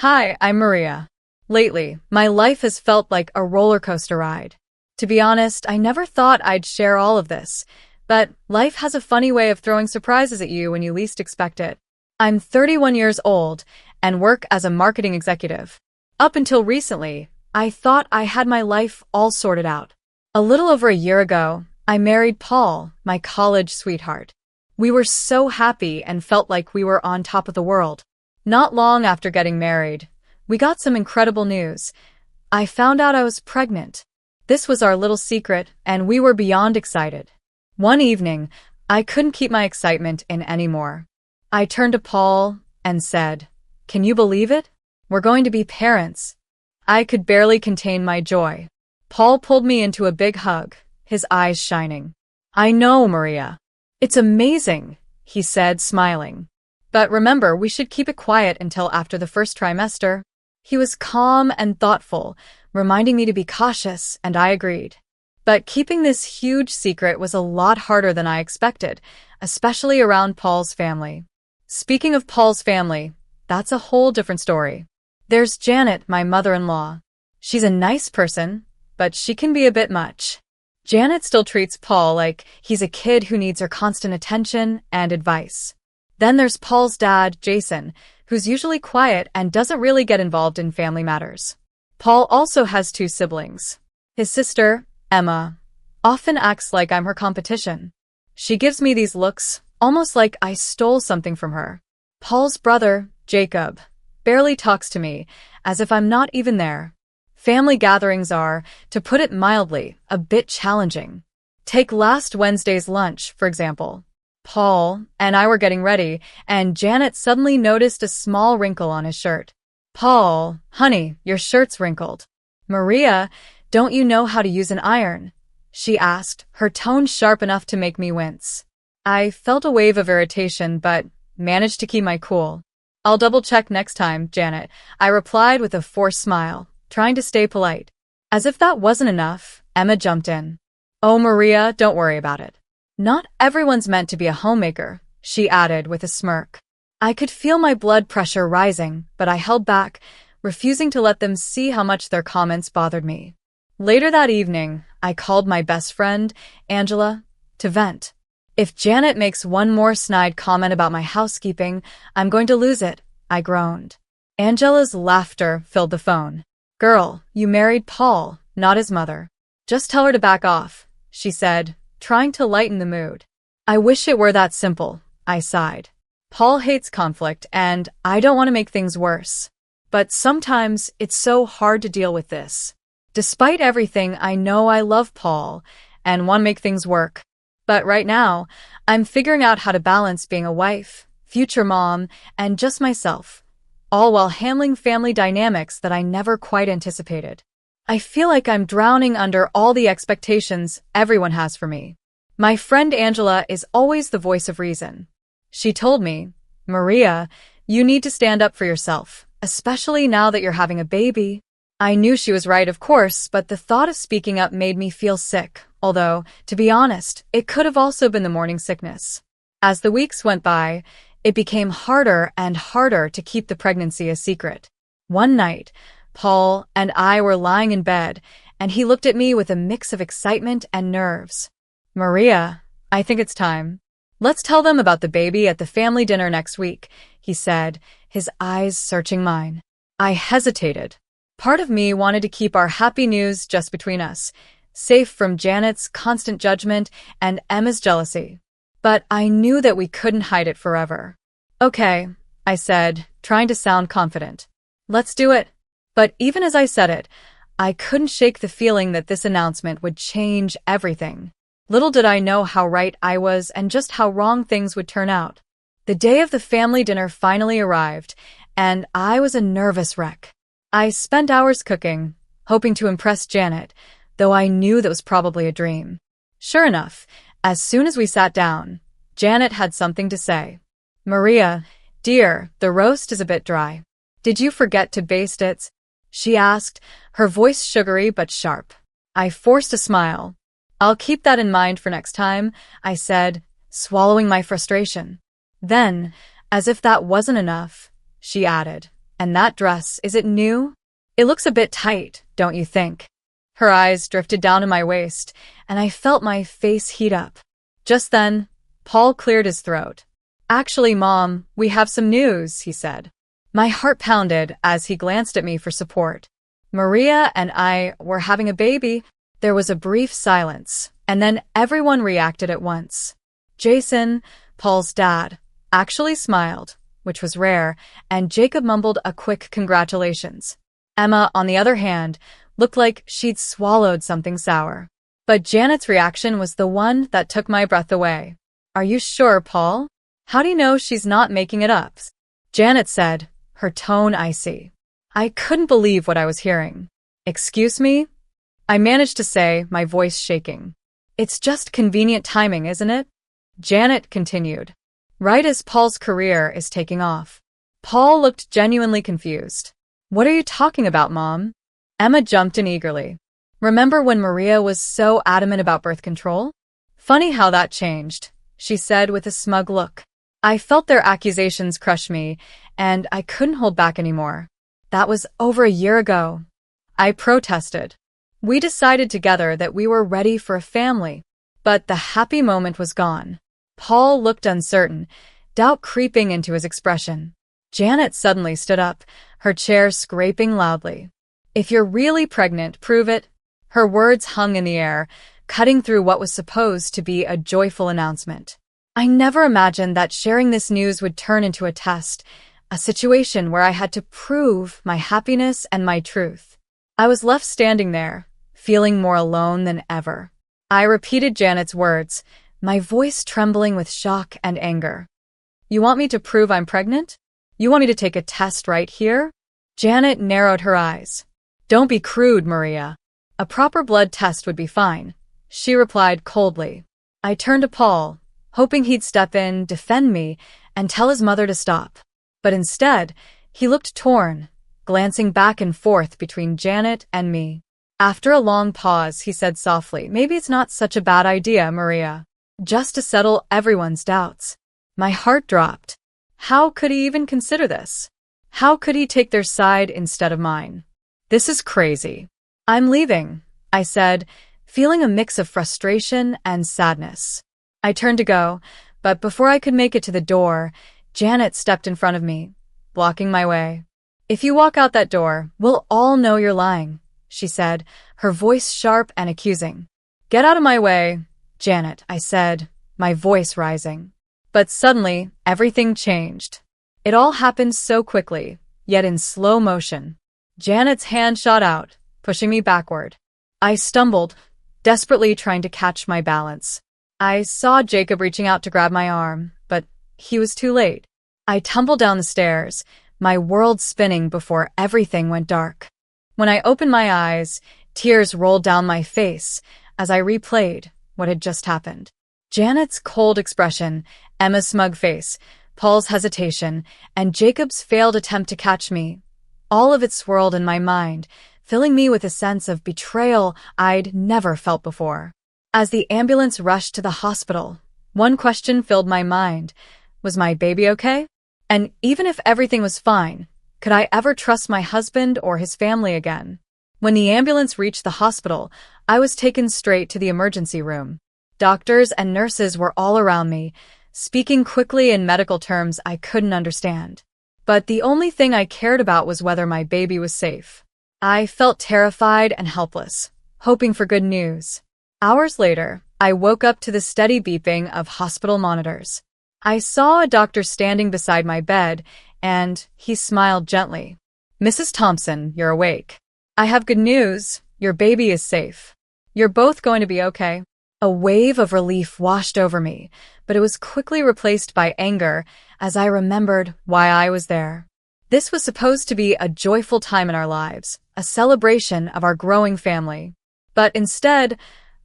Hi, I'm Maria. Lately, my life has felt like a roller coaster ride. To be honest, I never thought I'd share all of this, but life has a funny way of throwing surprises at you when you least expect it. I'm 31 years old and work as a marketing executive. Up until recently, I thought I had my life all sorted out. A little over a year ago, I married Paul, my college sweetheart. We were so happy and felt like we were on top of the world. Not long after getting married, we got some incredible news. I found out I was pregnant. This was our little secret, and we were beyond excited. One evening, I couldn't keep my excitement in anymore. I turned to Paul and said, "Can you believe it? We're going to be parents." I could barely contain my joy. Paul pulled me into a big hug, his eyes shining. "I know, Maria. It's amazing," he said, smiling. "But remember, we should keep it quiet until after the first trimester." He was calm and thoughtful, reminding me to be cautious, and I agreed. But keeping this huge secret was a lot harder than I expected, especially around Paul's family. Speaking of Paul's family, that's a whole different story. There's Janet, my mother-in-law. She's a nice person, but she can be a bit much. Janet still treats Paul like he's a kid who needs her constant attention and advice. Then there's Paul's dad, Jason, who's usually quiet and doesn't really get involved in family matters. Paul also has two siblings. His sister, Emma, often acts like I'm her competition. She gives me these looks, almost like I stole something from her. Paul's brother, Jacob, barely talks to me, as if I'm not even there. Family gatherings are, to put it mildly, a bit challenging. Take last Wednesday's lunch, for example. Paul and I were getting ready, and Janet suddenly noticed a small wrinkle on his shirt. "Paul, honey, your shirt's wrinkled." "Maria, don't you know how to use an iron?" she asked, her tone sharp enough to make me wince. I felt a wave of irritation, but managed to keep my cool. "I'll double-check next time, Janet," I replied with a forced smile, trying to stay polite. As if that wasn't enough, Emma jumped in. "Oh, Maria, don't worry about it. Not everyone's meant to be a homemaker," she added with a smirk. I could feel my blood pressure rising, but I held back, refusing to let them see how much their comments bothered me. Later that evening, I called my best friend, Angela, to vent. "If Janet makes one more snide comment about my housekeeping, I'm going to lose it," I groaned. Angela's laughter filled the phone. "Girl, you married Paul, not his mother. Just tell her to back off," she said, trying to lighten the mood. "I wish it were that simple," I sighed. "Paul hates conflict, and I don't want to make things worse. But sometimes it's so hard to deal with this. Despite everything, I know I love Paul and want to make things work. But right now, I'm figuring out how to balance being a wife, future mom, and just myself, all while handling family dynamics that I never quite anticipated. I feel like I'm drowning under all the expectations everyone has for me." My friend Angela is always the voice of reason. She told me, "Maria, you need to stand up for yourself, especially now that you're having a baby." I knew she was right, of course, but the thought of speaking up made me feel sick, although, to be honest, it could have also been the morning sickness. As the weeks went by, it became harder and harder to keep the pregnancy a secret. One night, Paul and I were lying in bed, and he looked at me with a mix of excitement and nerves. "Maria, I think it's time. Let's tell them about the baby at the family dinner next week," he said, his eyes searching mine. I hesitated. Part of me wanted to keep our happy news just between us, safe from Janet's constant judgment and Emma's jealousy. But I knew that we couldn't hide it forever. "Okay," I said, trying to sound confident. "Let's do it." But even as I said it, I couldn't shake the feeling that this announcement would change everything. Little did I know how right I was and just how wrong things would turn out. The day of the family dinner finally arrived, and I was a nervous wreck. I spent hours cooking, hoping to impress Janet, though I knew that was probably a dream. Sure enough, as soon as we sat down, Janet had something to say. "Maria, dear, the roast is a bit dry. Did you forget to baste it?" she asked, her voice sugary but sharp. I forced a smile. "I'll keep that in mind for next time," I said, swallowing my frustration. Then, as if that wasn't enough, she added, And that dress, is it new? It looks a bit tight, don't you think? Her eyes drifted down to my waist, and I felt my face heat up. Just then, Paul cleared his throat. Actually, Mom, we have some news, he said. My heart pounded as he glanced at me for support. Maria and I were having a baby. There was a brief silence, and then everyone reacted at once. Jason, Paul's dad, actually smiled, which was rare, and Jacob mumbled a quick congratulations. Emma, on the other hand, looked like she'd swallowed something sour. But Janet's reaction was the one that took my breath away. Are you sure, Paul? How do you know she's not making it up? Janet said, her tone icy. I couldn't believe what I was hearing. Excuse me? I managed to say, my voice shaking. It's just convenient timing, isn't it? Janet continued. Right as Paul's career is taking off. Paul looked genuinely confused. What are you talking about, Mom? Emma jumped in eagerly. Remember when Maria was so adamant about birth control? Funny how that changed, she said with a smug look. I felt their accusations crush me, and I couldn't hold back anymore. That was over a year ago. I protested. We decided together that we were ready for a family, but the happy moment was gone. Paul looked uncertain, doubt creeping into his expression. Janet suddenly stood up, her chair scraping loudly. If you're really pregnant, prove it. Her words hung in the air, cutting through what was supposed to be a joyful announcement. I never imagined that sharing this news would turn into a test, a situation where I had to prove my happiness and my truth. I was left standing there, feeling more alone than ever. I repeated Janet's words, my voice trembling with shock and anger. You want me to prove I'm pregnant? You want me to take a test right here? Janet narrowed her eyes. Don't be crude, Maria. A proper blood test would be fine, she replied coldly. I turned to Paul, hoping he'd step in, defend me, and tell his mother to stop. But instead, he looked torn, glancing back and forth between Janet and me. After a long pause, he said softly, maybe it's not such a bad idea, Maria. Just to settle everyone's doubts. My heart dropped. How could he even consider this? How could he take their side instead of mine? This is crazy. I'm leaving, I said, feeling a mix of frustration and sadness. I turned to go, but before I could make it to the door, Janet stepped in front of me, blocking my way. If you walk out that door, we'll all know you're lying, she said, her voice sharp and accusing. Get out of my way, Janet, I said, my voice rising. But suddenly, everything changed. It all happened so quickly, yet in slow motion. Janet's hand shot out, pushing me backward. I stumbled, desperately trying to catch my balance. I saw Jacob reaching out to grab my arm, but he was too late. I tumbled down the stairs, my world spinning before everything went dark. When I opened my eyes, tears rolled down my face as I replayed what had just happened. Janet's cold expression, Emma's smug face, Paul's hesitation, and Jacob's failed attempt to catch me. All of it swirled in my mind, filling me with a sense of betrayal I'd never felt before. As the ambulance rushed to the hospital, one question filled my mind. Was my baby okay? And even if everything was fine, could I ever trust my husband or his family again? When the ambulance reached the hospital, I was taken straight to the emergency room. Doctors and nurses were all around me, speaking quickly in medical terms I couldn't understand. But the only thing I cared about was whether my baby was safe. I felt terrified and helpless, hoping for good news. Hours later, I woke up to the steady beeping of hospital monitors. I saw a doctor standing beside my bed, and he smiled gently. Mrs. Thompson, you're awake. I have good news. Your baby is safe. You're both going to be okay. A wave of relief washed over me, but it was quickly replaced by anger as I remembered why I was there. This was supposed to be a joyful time in our lives, a celebration of our growing family. But instead,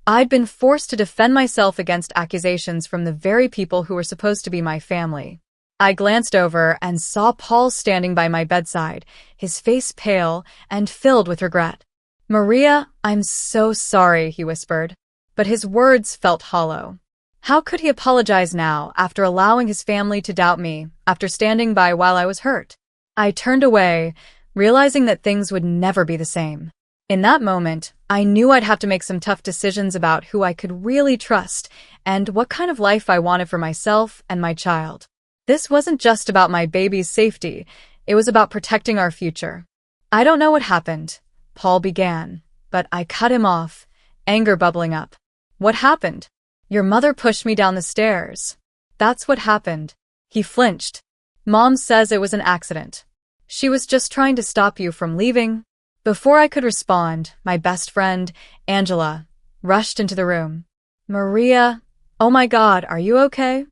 I'd been forced to defend myself against accusations from the very people who were supposed to be my family. I glanced over and saw Paul standing by my bedside, his face pale and filled with regret. Maria, I'm so sorry, he whispered. But his words felt hollow. How could he apologize now after allowing his family to doubt me, after standing by while I was hurt? I turned away, realizing that things would never be the same. In that moment, I knew I'd have to make some tough decisions about who I could really trust and what kind of life I wanted for myself and my child. This wasn't just about my baby's safety, it was about protecting our future. I don't know what happened, Paul began, but I cut him off, anger bubbling up. What happened? Your mother pushed me down the stairs. That's what happened. He flinched. Mom says it was an accident. She was just trying to stop you from leaving. Before I could respond, my best friend, Angela, rushed into the room. Maria, oh my God, are you okay?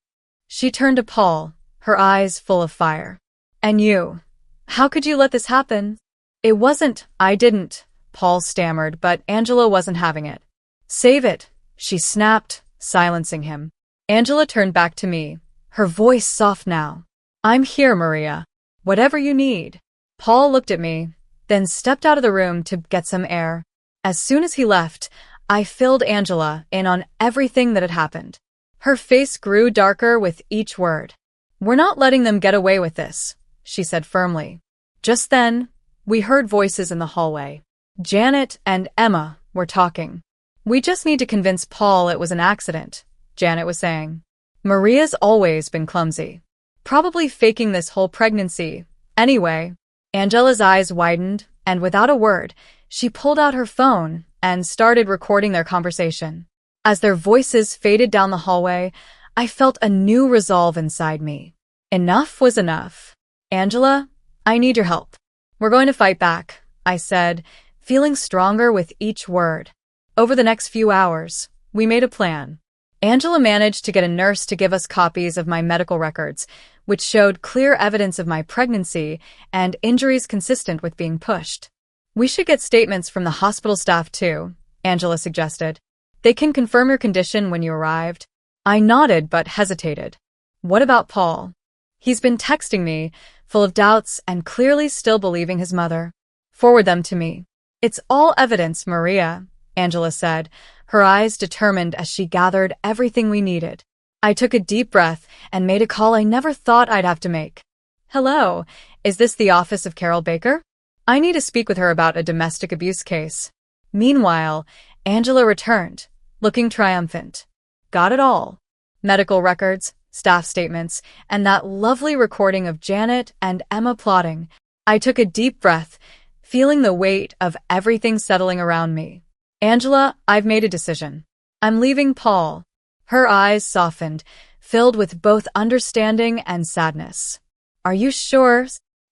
She turned to Paul, her eyes full of fire. And you? How could you let this happen? I didn't, Paul stammered, but Angela wasn't having it. Save it, she snapped, silencing him. Angela turned back to me, her voice soft now. I'm here, Maria. Whatever you need. Paul looked at me, then stepped out of the room to get some air. As soon as he left, I filled Angela in on everything that had happened. Her face grew darker with each word. We're not letting them get away with this, she said firmly. Just then, we heard voices in the hallway. Janet and Emma were talking. We just need to convince Paul it was an accident, Janet was saying. Maria's always been clumsy. Probably faking this whole pregnancy. Anyway, Angela's eyes widened, and without a word, she pulled out her phone and started recording their conversation. As their voices faded down the hallway, I felt a new resolve inside me. Enough was enough. Angela, I need your help. We're going to fight back, I said, feeling stronger with each word. Over the next few hours, we made a plan. Angela managed to get a nurse to give us copies of my medical records, which showed clear evidence of my pregnancy and injuries consistent with being pushed. We should get statements from the hospital staff too, Angela suggested. They can confirm your condition when you arrived. I nodded but hesitated. What about Paul? He's been texting me, full of doubts and clearly still believing his mother. Forward them to me. It's all evidence, Maria, Angela said, her eyes determined as she gathered everything we needed. I took a deep breath and made a call I never thought I'd have to make. Hello, is this the office of Carol Baker? I need to speak with her about a domestic abuse case. Meanwhile, Angela returned, looking triumphant. Got it all. Medical records, staff statements, and that lovely recording of Janet and Emma plotting. I took a deep breath, feeling the weight of everything settling around me. Angela, I've made a decision. I'm leaving Paul. Her eyes softened, filled with both understanding and sadness. Are you sure?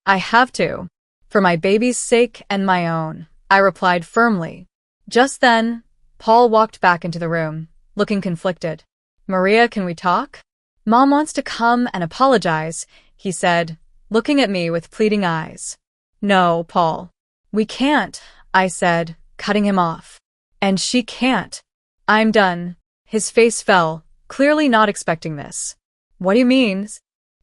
I have to. For my baby's sake and my own, I replied firmly. Just then, Paul walked back into the room, looking conflicted. Maria, can we talk? Mom wants to come and apologize, he said, looking at me with pleading eyes. No, Paul. We can't, I said, cutting him off. And she can't. I'm done. His face fell, clearly not expecting this. What do you mean?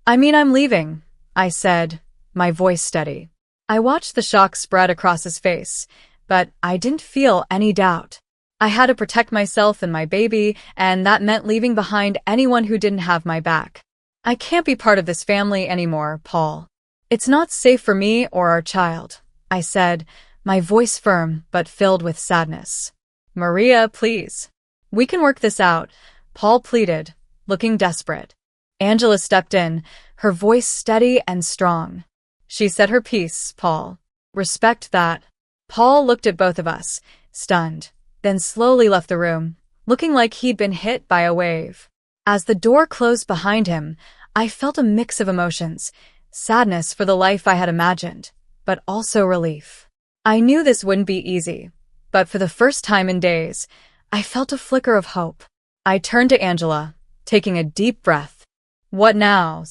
I mean I'm leaving, I said, my voice steady. I watched the shock spread across his face, but I didn't feel any doubt. I had to protect myself and my baby, and that meant leaving behind anyone who didn't have my back. I can't be part of this family anymore, Paul. It's not safe for me or our child, I said, my voice firm but filled with sadness. Maria, please. We can work this out, Paul pleaded, looking desperate. Angela stepped in, her voice steady and strong. She said her piece, Paul. Respect that. Paul looked at both of us, stunned, then slowly left the room, looking like he'd been hit by a wave. As the door closed behind him, I felt a mix of emotions, sadness for the life I had imagined, but also relief. I knew this wouldn't be easy, but for the first time in days, I felt a flicker of hope. I turned to Angela, taking a deep breath. What now?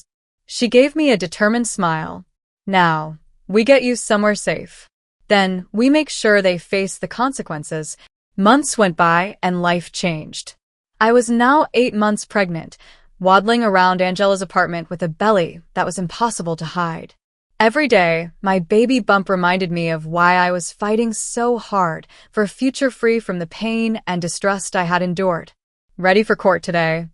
She gave me a determined smile. Now, we get you somewhere safe. Then, we make sure they face the consequences. Months went by and life changed. I was now 8 months pregnant, waddling around Angela's apartment with a belly that was impossible to hide. Every day, my baby bump reminded me of why I was fighting so hard for a future free from the pain and distrust I had endured. Ready for court today?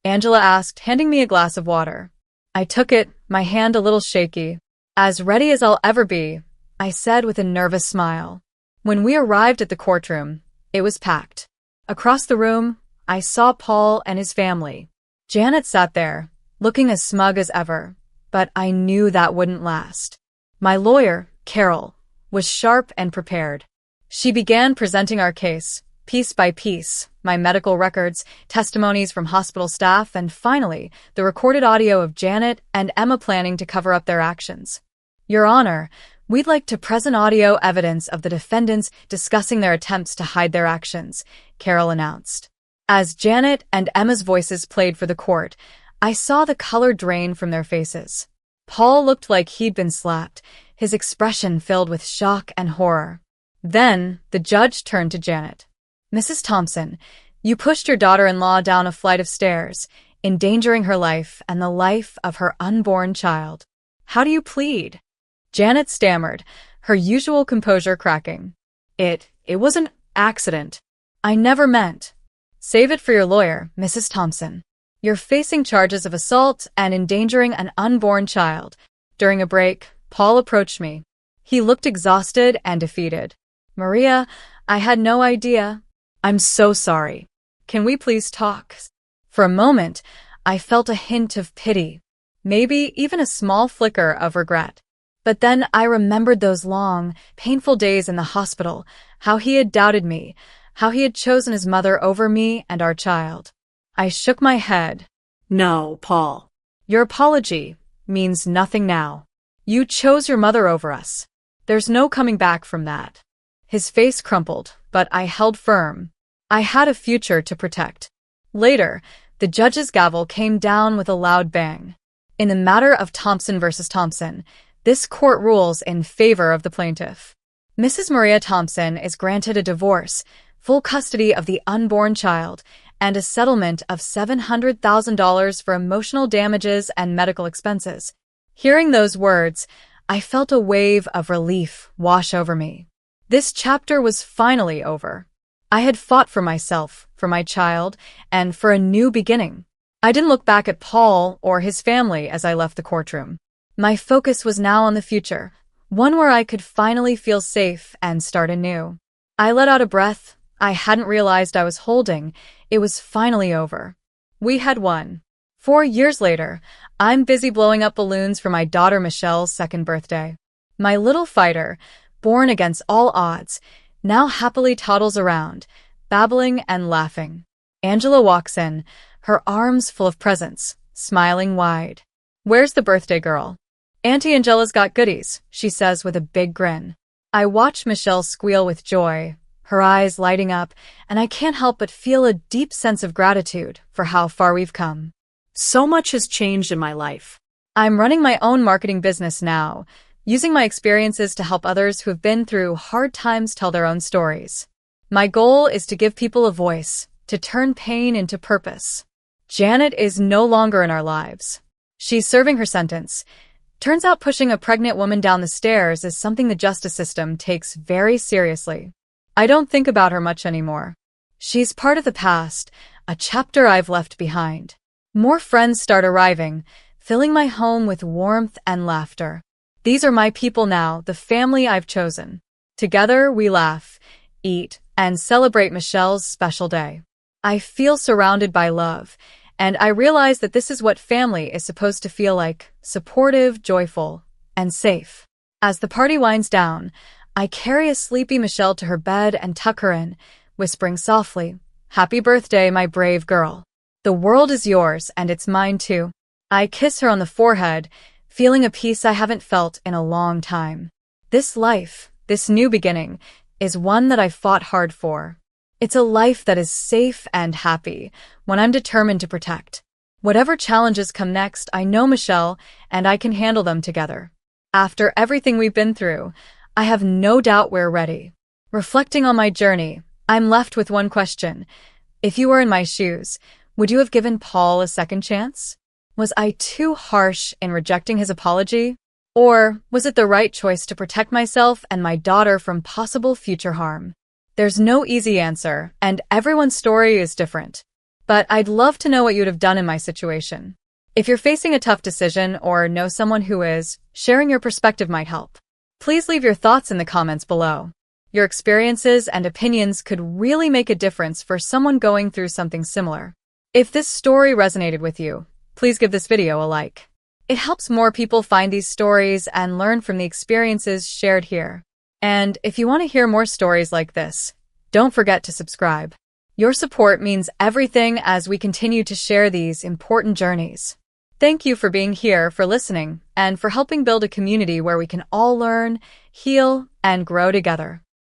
Angela asked, handing me a glass of water. I took it, my hand a little shaky. As ready as I'll ever be, I said with a nervous smile. When we arrived at the courtroom, it was packed. Across the room, I saw Paul and his family. Janet sat there, looking as smug as ever, but I knew that wouldn't last. My lawyer, Carol, was sharp and prepared. She began presenting our case, piece by piece, my medical records, testimonies from hospital staff, and finally, the recorded audio of Janet and Emma planning to cover up their actions. Your Honor, we'd like to present audio evidence of the defendants discussing their attempts to hide their actions, Carol announced. As Janet and Emma's voices played for the court, I saw the color drain from their faces. Paul looked like he'd been slapped, his expression filled with shock and horror. Then, the judge turned to Janet. Mrs. Thompson, you pushed your daughter-in-law down a flight of stairs, endangering her life and the life of her unborn child. How do you plead? Janet stammered, her usual composure cracking. It was an accident. I never meant. Save it for your lawyer, Mrs. Thompson. You're facing charges of assault and endangering an unborn child. During a break, Paul approached me. He looked exhausted and defeated. Maria, I had no idea. I'm so sorry. Can we please talk? For a moment, I felt a hint of pity, maybe even a small flicker of regret. But then I remembered those long, painful days in the hospital, how he had doubted me, how he had chosen his mother over me and our child. I shook my head. No, Paul. Your apology means nothing now. You chose your mother over us. There's no coming back from that. His face crumpled, but I held firm. I had a future to protect. Later, the judge's gavel came down with a loud bang. In the matter of Thompson versus Thompson, this court rules in favor of the plaintiff. Mrs. Maria Thompson is granted a divorce, full custody of the unborn child, and a settlement of $700,000 for emotional damages and medical expenses. Hearing those words, I felt a wave of relief wash over me. This chapter was finally over. I had fought for myself, for my child, and for a new beginning. I didn't look back at Paul or his family as I left the courtroom. My focus was now on the future, one where I could finally feel safe and start anew. I let out a breath I hadn't realized I was holding. It was finally over. We had won. 4 years later, I'm busy blowing up balloons for my daughter Michelle's second birthday. My little fighter, born against all odds, now happily toddles around, babbling and laughing. Angela walks in, her arms full of presents, smiling wide. Where's the birthday girl? Auntie Angela's got goodies, she says with a big grin. I watch Michelle squeal with joy, her eyes lighting up, and I can't help but feel a deep sense of gratitude for how far we've come. So much has changed in my life. I'm running my own marketing business now, using my experiences to help others who have been through hard times tell their own stories. My goal is to give people a voice, to turn pain into purpose. Janet is no longer in our lives. She's serving her sentence. Turns out pushing a pregnant woman down the stairs is something the justice system takes very seriously. I don't think about her much anymore. She's part of the past, a chapter I've left behind. More friends start arriving, filling my home with warmth and laughter. These are my people now, the family I've chosen. Together, we laugh, eat, and celebrate Michelle's special day. I feel surrounded by love, and I realize that this is what family is supposed to feel like: supportive, joyful, and safe. As the party winds down, I carry a sleepy Michelle to her bed and tuck her in, whispering softly, "Happy birthday, my brave girl. The world is yours, and it's mine too." I kiss her on the forehead, feeling a peace I haven't felt in a long time. This life, this new beginning, is one that I fought hard for. It's a life that is safe and happy, one I'm determined to protect. Whatever challenges come next, I know Michelle, and I can handle them together. After everything we've been through, I have no doubt we're ready. Reflecting on my journey, I'm left with one question. If you were in my shoes, would you have given Paul a second chance? Was I too harsh in rejecting his apology? Or was it the right choice to protect myself and my daughter from possible future harm? There's no easy answer, and everyone's story is different. But I'd love to know what you'd have done in my situation. If you're facing a tough decision or know someone who is, sharing your perspective might help. Please leave your thoughts in the comments below. Your experiences and opinions could really make a difference for someone going through something similar. If this story resonated with you, please give this video a like. It helps more people find these stories and learn from the experiences shared here. And if you want to hear more stories like this, don't forget to subscribe. Your support means everything as we continue to share these important journeys. Thank you for being here, for listening, and for helping build a community where we can all learn, heal, and grow together.